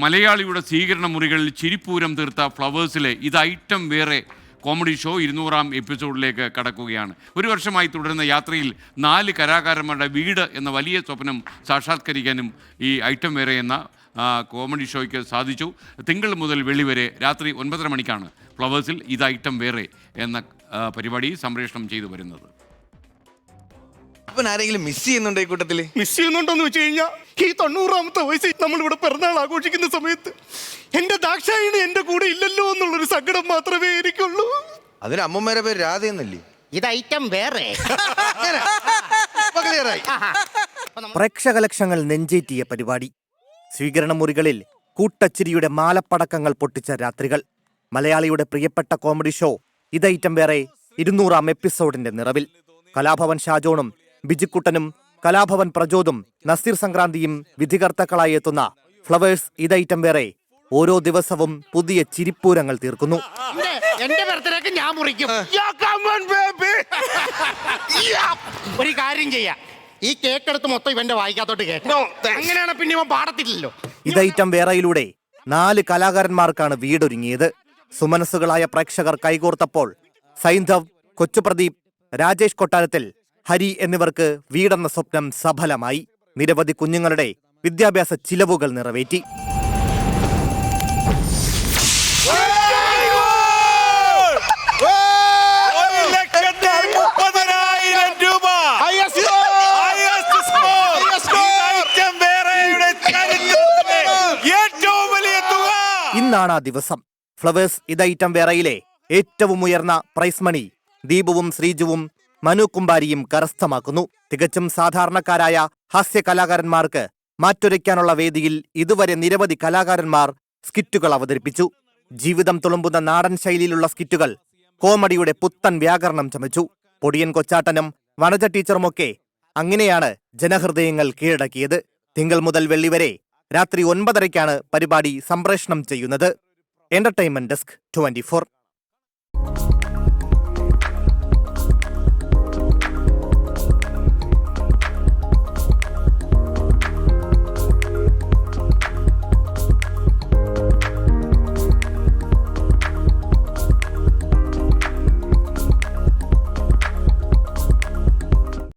മലയാളിയുടെ സ്വീകരണ മുറികളിൽ ചിരിപ്പൂരം തീർത്ത ഫ്ലവേഴ്സിലെ ഇത് ഐറ്റം വേറെ കോമഡി ഷോ 200-ാം എപ്പിസോഡിലേക്ക് കടക്കുകയാണ്. ഒരു വർഷമായി തുടരുന്ന യാത്രയിൽ 4 കലാകാരന്മാരുടെ വീട് എന്ന വലിയ സ്വപ്നം സാക്ഷാത്കരിക്കാനും ഈ ഐറ്റം വേറെ എന്ന കോമഡി ഷോയ്ക്ക് സാധിച്ചു. തിങ്കൾ മുതൽ വെള്ളി വരെ രാത്രി 9:30 മണിക്കാണ് ഫ്ലവേഴ്സിൽ ഇത് ഐറ്റം വേറെ എന്ന പരിപാടി സംപ്രേഷണം ചെയ്തു വരുന്നത്. ആരെങ്കിലും മിസ് ചെയ്യുന്നുണ്ടോ ഈ കൂട്ടത്തിൽ? മിസ് ചെയ്യുന്നുണ്ടോന്ന് വെച്ച് കഴിഞ്ഞാൽ ഈ 90-ാമത്തെ വയസ്സിൽ നമ്മളിവിടെ പിറന്നാൾ ആഘോഷിക്കുന്ന സമയത്ത് എന്റെ ദാക്ഷായണി എന്റെ കൂടെ ഇല്ലല്ലോ എന്നുള്ളൊരു സങ്കടം മാത്രമേ എനിക്കുള്ളൂ. അതിന് അമ്മമ്മേരെ പേര് രാധയെന്നല്ലേ? ഇത് ഐറ്റം വേറെ. പ്രേക്ഷക ലക്ഷങ്ങൾ നെഞ്ചേറ്റിയ പരിപാടി. സ്വീകരണ മുറികളിൽ കൂട്ടച്ചിരിയുടെ മാലപ്പടക്കങ്ങൾ പൊട്ടിച്ച രാത്രികൾ. മലയാളിയുടെ പ്രിയപ്പെട്ട കോമഡി ഷോ ഇത് ഐറ്റം വേറെ 200-ാം എപ്പിസോഡിന്റെ നിറവിൽ. കലാഭവൻ ഷാജോണും ബിജിക്കുട്ടനും കലാഭവൻ പ്രജോദും നസീർ സംക്രാന്തിയും വിധികർത്താക്കളായി എത്തുന്ന ഫ്ലവേഴ്സ് ഇത് ഐറ്റം വേറെ ഓരോ ദിവസവും പുതിയ ചിരിപ്പൂരങ്ങൾ തീർക്കുന്നു. എന്റെ ബർത്ത്ഡേക്ക് ഞാൻ മുറിക്കും. ഒരു കാര്യം ചെയ്യാം, ഈ കേക്ക് എടുത്ത് മൊത്തം ഇവന്റെ വായിക്കാത്തോട്ട് കേട്ടോ. അങ്ങനെയാണ് പിന്നെ ഇവൻ പാടത്തില്ലല്ലോ. ഇത് ഐറ്റം വേറെയിലൂടെ 4 കലാകാരന്മാർക്കാണ് വീടൊരുങ്ങിയത്. സുമനസ്സുകളായ പ്രേക്ഷകർ കൈകോർത്തപ്പോൾ സൈന്ധവ്, കൊച്ചുപ്രദീപ്, രാജേഷ് കൊട്ടാരത്തിൽ, ഹരി എന്നിവർക്ക് വീടെന്ന സ്വപ്നം സഫലമായി. നിരവധി കുഞ്ഞുങ്ങളുടെ വിദ്യാഭ്യാസ ചിലവുകൾ നിറവേറ്റി. ഇന്നാണ് ആ ദിവസം. ഫ്ലവേഴ്സ് ഇത് ഐറ്റം വേറെയിലെ ഏറ്റവും ഉയർന്ന പ്രൈസ് മണി ദീപുവും ശ്രീജുവും മനു കുമ്പാരിയും കരസ്ഥമാക്കുന്നു. തികച്ചും സാധാരണക്കാരായ ഹാസ്യ കലാകാരന്മാർക്ക് മാറ്റുരയ്ക്കാനുള്ള വേദിയിൽ ഇതുവരെ നിരവധി കലാകാരന്മാർ സ്കിറ്റുകൾ അവതരിപ്പിച്ചു. ജീവിതം തുളുമ്പുന്ന നാടൻ ശൈലിയിലുള്ള സ്കിറ്റുകൾ കോമഡിയുടെ പുത്തൻ വ്യാകരണം ചമച്ചു. പൊടിയൻ കൊച്ചാട്ടനും വനജ ടീച്ചറുമൊക്കെ അങ്ങനെയാണ് ജനഹൃദയങ്ങൾ കീഴടക്കിയത്. തിങ്കൾ മുതൽ വെള്ളി വരെ രാത്രി 9:30-ക്കാണ് പരിപാടി സംപ്രേഷണം ചെയ്യുന്നത്. Entertainment desk 24.